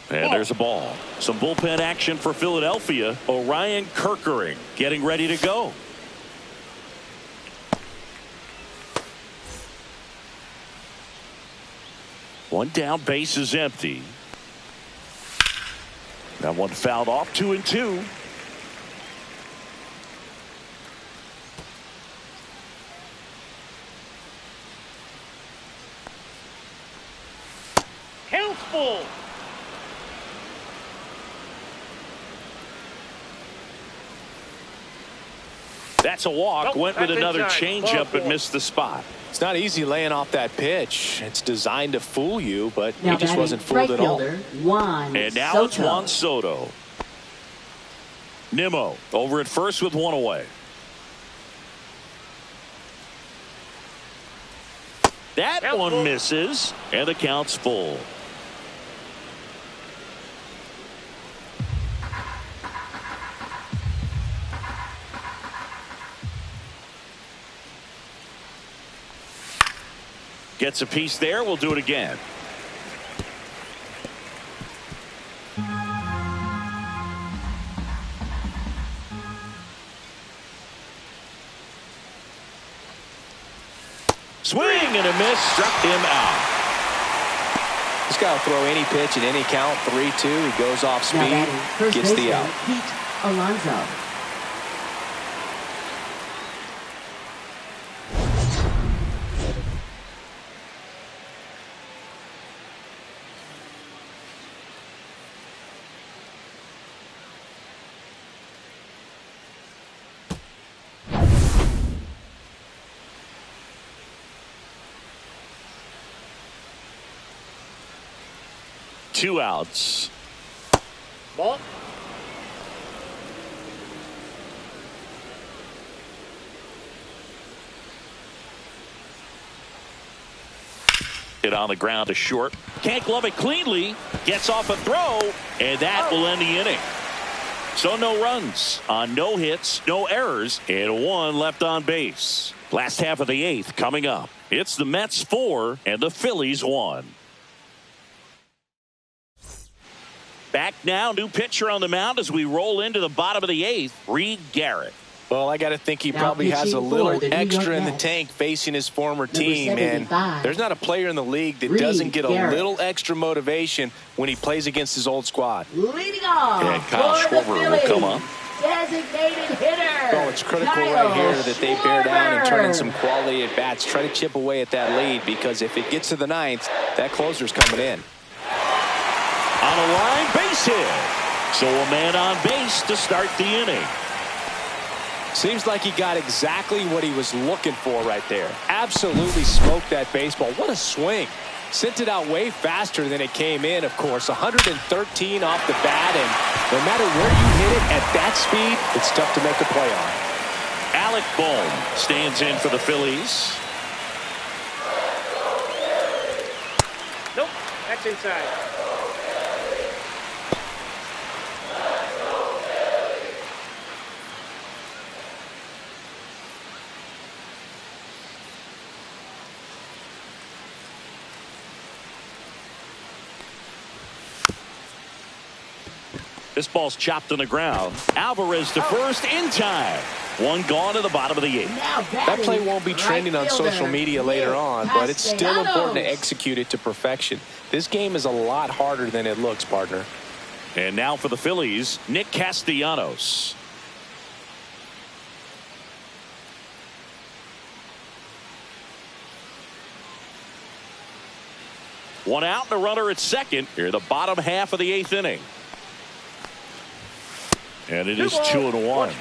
And there's a ball. Some bullpen action for Philadelphia. Orion Kerkering getting ready to go. One down, base is empty. That one fouled off. 2-2. Count's full. That's a walk. Nope, went with that's another inside. changeup Ball and missed the spot. It's not easy laying off that pitch. It's designed to fool you, but Now he just wasn't fooled at all. Juan And now Soto. it's Juan Soto. Nimmo over at first with one away. That one misses, and the count's full. Gets a piece there. We'll do it again. Swing and a miss. Struck him out. He's got to throw any pitch in any count. 3-2. He goes off Now speed, batting, first gets the baseman, out. Pete Alonso. Two outs. Ball. Hit on the ground to short. Can't glove it cleanly. Gets off a throw, and that will end the inning. So no runs on no hits, no errors, and 1 left on base. Last half of the 8th coming up. It's the Mets 4 and the Phillies 1. Back now, new pitcher on the mound as we roll into the bottom of the 8th, Reed Garrett. Well, I got to think he probably has a little extra in the tank facing his former team, and there's not a player in the league that doesn't get a little extra motivation when he plays against his old squad. Leading off, and Kyle Schwarber will come up. Designated hitter. Oh, it's critical right here that they bear down and turn in some quality at bats. Try to chip away at that lead, because if it gets to the 9th, that closer's coming in. On a line base hit. So a man on base to start the inning. Seems like he got exactly what he was looking for right there. Absolutely smoked that baseball. What a swing. Sent it out way faster than it came in, of course. 113 off the bat, and no matter where you hit it at that speed, it's tough to make a play on. Alec Bohm stands in for the Phillies. Nope, that's inside. This ball's chopped on the ground. Alvarez to first in time. 1 gone to the bottom of the 8th. That play won't be trending on social media later on, but it's still important to execute it to perfection. This game is a lot harder than it looks, partner. And now for the Phillies, Nick Castellanos. One out and a runner at second. Here, the bottom half of the 8th inning. And it is 2-1.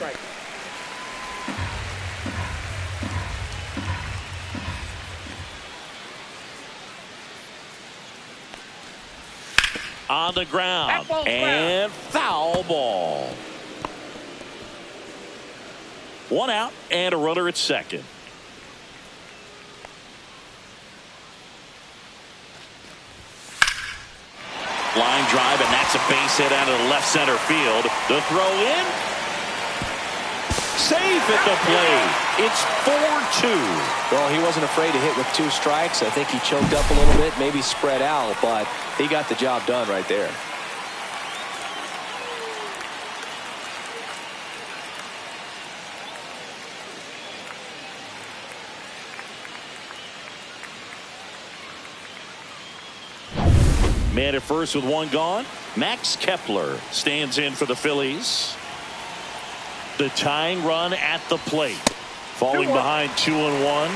On the ground and foul ball. 1 out and a runner at second. Line drive, and that's a base hit out of the left center field. The throw in. Safe at the plate. It's 4-2. Well, he wasn't afraid to hit with 2 strikes. I think he choked up a little bit, maybe spread out, but he got the job done right there. Man at first with 1 gone. Max Kepler stands in for the Phillies. The tying run at the plate. Falling behind 2-1.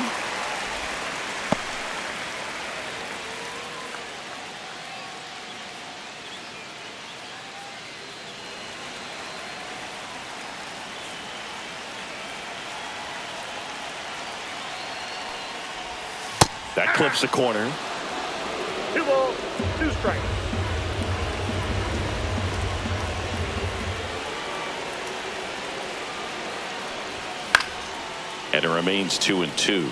That clips the corner. 2 balls, 2 strikes. And it remains 2-2.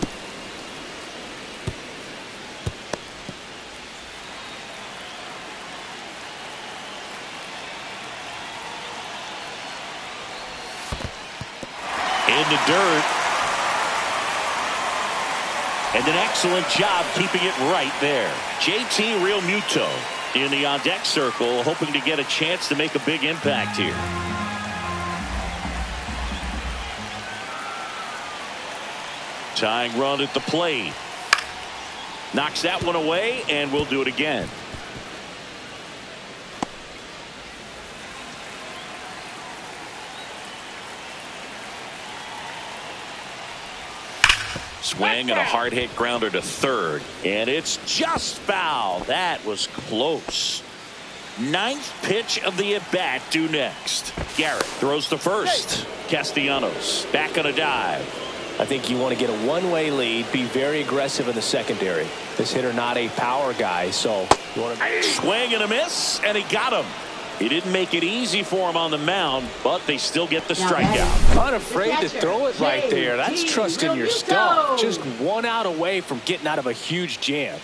In the dirt. And an excellent job keeping it right there. JT Realmuto in the on-deck circle, hoping to get a chance to make a big impact here. Tying run at the plate. Knocks that one away, and we'll do it again. Swing and a hard hit grounder to third, and it's just foul. That was close. 9th pitch of the at bat due next. Garrett throws to first. Castellanos back on a dive. I think you want to get a one-way lead, be very aggressive in the secondary. This hitter not a power guy, so you want to swing and a miss, and he got him. He didn't make it easy for him on the mound, but they still get the strikeout. Unafraid to throw it right there. That's trusting your stuff. Just 1 out away from getting out of a huge jam.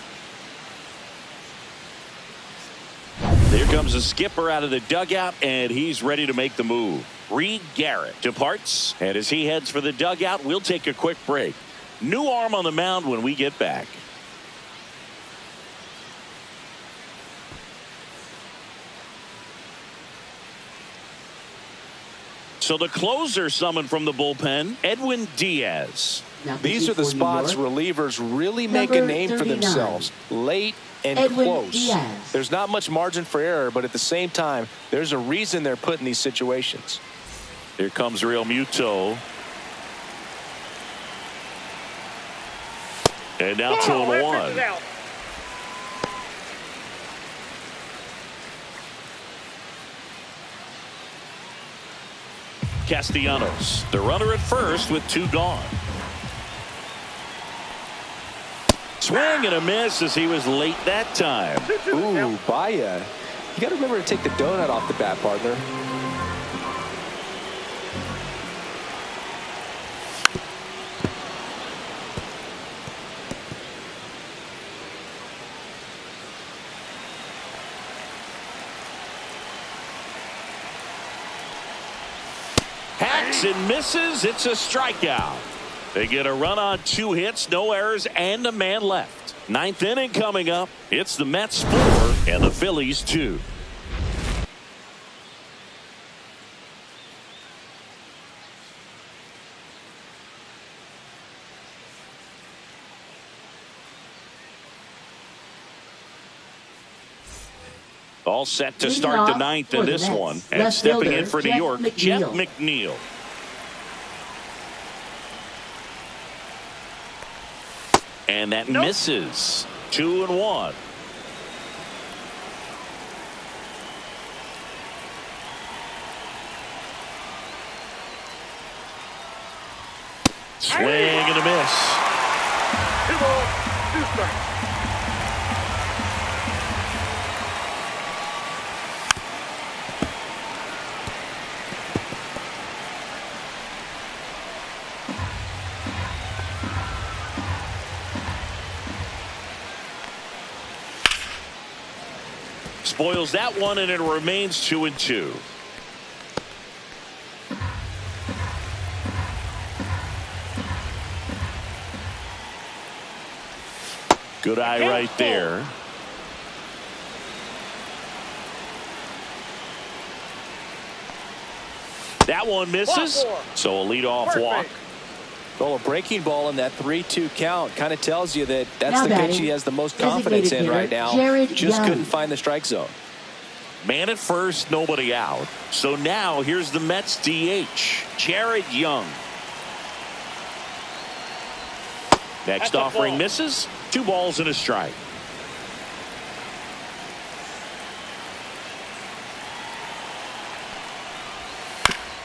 They're comes the skipper out of the dugout, and he's ready to make the move. Reed Garrett departs, and as he heads for the dugout, we'll take a quick break. New arm on the mound when we get back. So the closer summoned from the bullpen, Edwin Diaz. These are the spots relievers really make a name for themselves. Late and close. There's not much margin for error, but at the same time, there's a reason they're put in these situations. Here comes Real Muto. And now 2-1. Castellanos, the runner at first with 2 gone. Swing and a miss as he was late that time. Ooh, Baya. You got to remember to take the donut off the bat, partner. Hacks and misses. It's a strikeout. They get a run on 2 hits, no errors, and a man left. 9th inning coming up. It's the Mets 4 and the Phillies 2. All set to start the 9th in this one. And stepping in for New York, Jeff McNeil. And that misses. 2-1. Swing and a miss. 2 balls, 2 strikes. Spoils that one, and it remains 2-2. Good eye right there. That one misses. So a leadoff walk. Well, a breaking ball in that 3-2 count kind of tells you that that's the pitch he has the most confidence in right now. Just couldn't find the strike zone. Man at first, nobody out. So now here's the Mets DH, Jared Young. Next offering misses. 2 balls and a strike.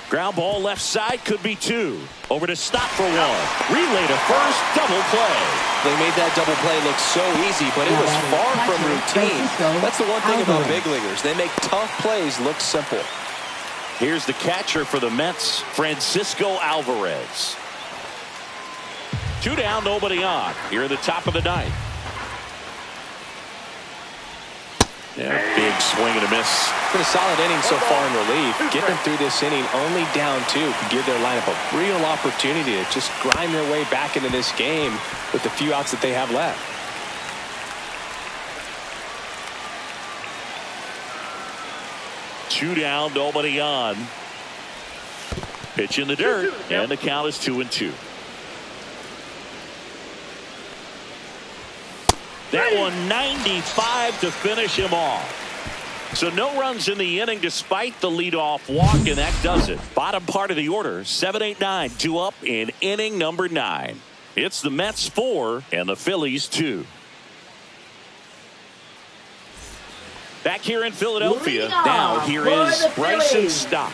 Ground ball left side, could be 2. Over to stop for 1. Relay to first, double play. They made that double play look so easy, but it was far from routine. That's the one thing about big leaguers. They make tough plays look simple. Here's the catcher for the Mets, Francisco Alvarez. 2 down, nobody on. Here at the top of the 9th. Yeah, big swing and a miss. Been a solid inning so far in relief. Getting them through this inning only down 2 could give their lineup a real opportunity to just grind their way back into this game with the few outs that they have left. Two down, nobody on. Pitch in the dirt, and the count is 2-2. That one 95 to finish him off. So no runs in the inning despite the leadoff walk, and that does it. Bottom part of the order, 7, 8, 9, 2 up in inning number 9. It's the Mets 4 and the Phillies 2. Back here in Philadelphia, now here is Bryson Stott.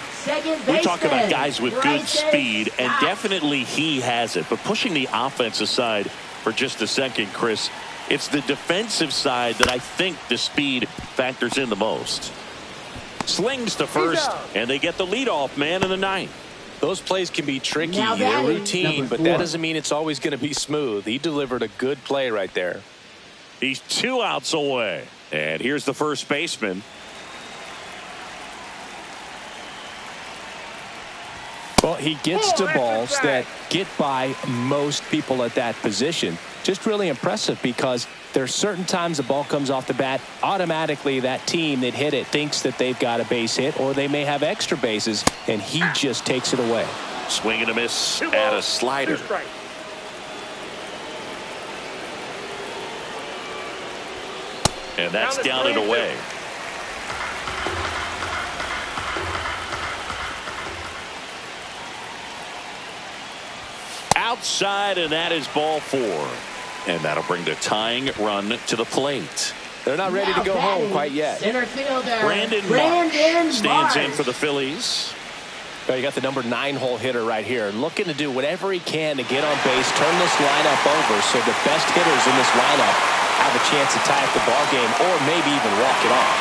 We talk about guys with good speed, and definitely he has it. But pushing the offense aside for just a second, Chris, it's the defensive side that I think the speed factors in the most. Slings to first, and they get the leadoff man in the 9th. Those plays can be tricky. They're routine, but that doesn't mean it's always going to be smooth. He delivered a good play right there. He's 2 outs away. And here's the first baseman. Well, he gets to balls that get by most people at that position. Just really impressive because there's certain times the ball comes off the bat, automatically that team that hit it thinks that they've got a base hit or they may have extra bases, and he just takes it away. Swing and a miss at a slider. And that's down and away. Outside, and that is ball 4. And that'll bring the tying run to the plate. They're not ready to go home quite yet. Center fielder Brandon Marsh stands in for the Phillies. Well, you got the number 9 hole hitter right here, looking to do whatever he can to get on base, turn this lineup over so the best hitters in this lineup have a chance to tie up the ball game or maybe even walk it off.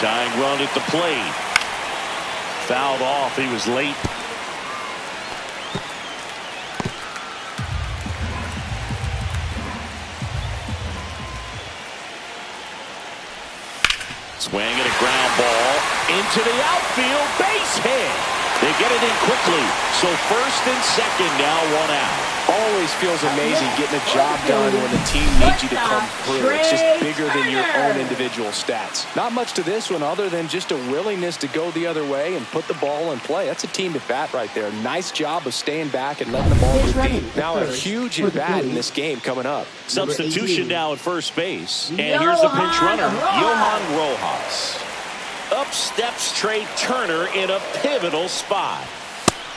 Tying run at the plate. Fouled off. He was late. Swing and a ground ball into the outfield. Base hit. They get it in quickly. So first and second, now 1 out. Always feels amazing getting a job done when the team needs you to come through. It's just bigger than your own individual stats. Not much to this one other than just a willingness to go the other way and put the ball in play. That's a team at bat right there. Nice job of staying back and letting the ball move deep. Now a huge at bat in this game coming up. Substitution now at first base. And here's the pinch runner, Johan Rojas. Up steps Trey Turner in a pivotal spot.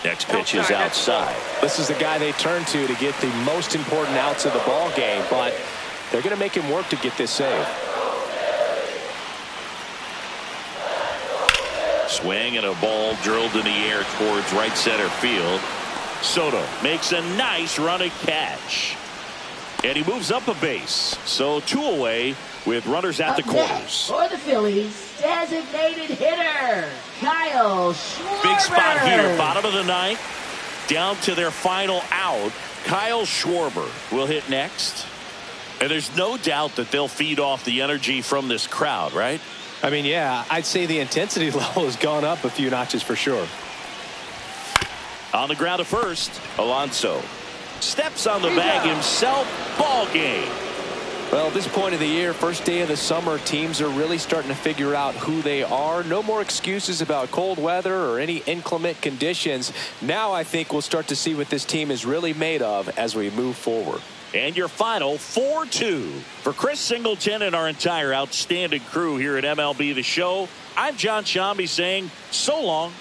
Next pitch is outside. This is the guy they turn to get the most important outs of the ball game, but they're going to make him work to get this save. Swing and a ball drilled in the air towards right center field. Soto makes a nice running catch. And he moves up a base. So 2 away with runners at the corners. For the Phillies, designated hitter, Kyle Schwarber. Big spot here, bottom of the 9th. Down to their final out. Kyle Schwarber will hit next. And there's no doubt that they'll feed off the energy from this crowd, right? I mean, yeah, I'd say the intensity level has gone up a few notches for sure. On the ground at first, Alonso steps on the bag himself. Ball game. Well, at this point of the year, first day of the summer, teams are really starting to figure out who they are. No more excuses about cold weather or any inclement conditions. Now I think we'll start to see what this team is really made of as we move forward. And your final 4-2. For Chris Singleton and our entire outstanding crew here at MLB The Show, I'm John Shambi saying so long.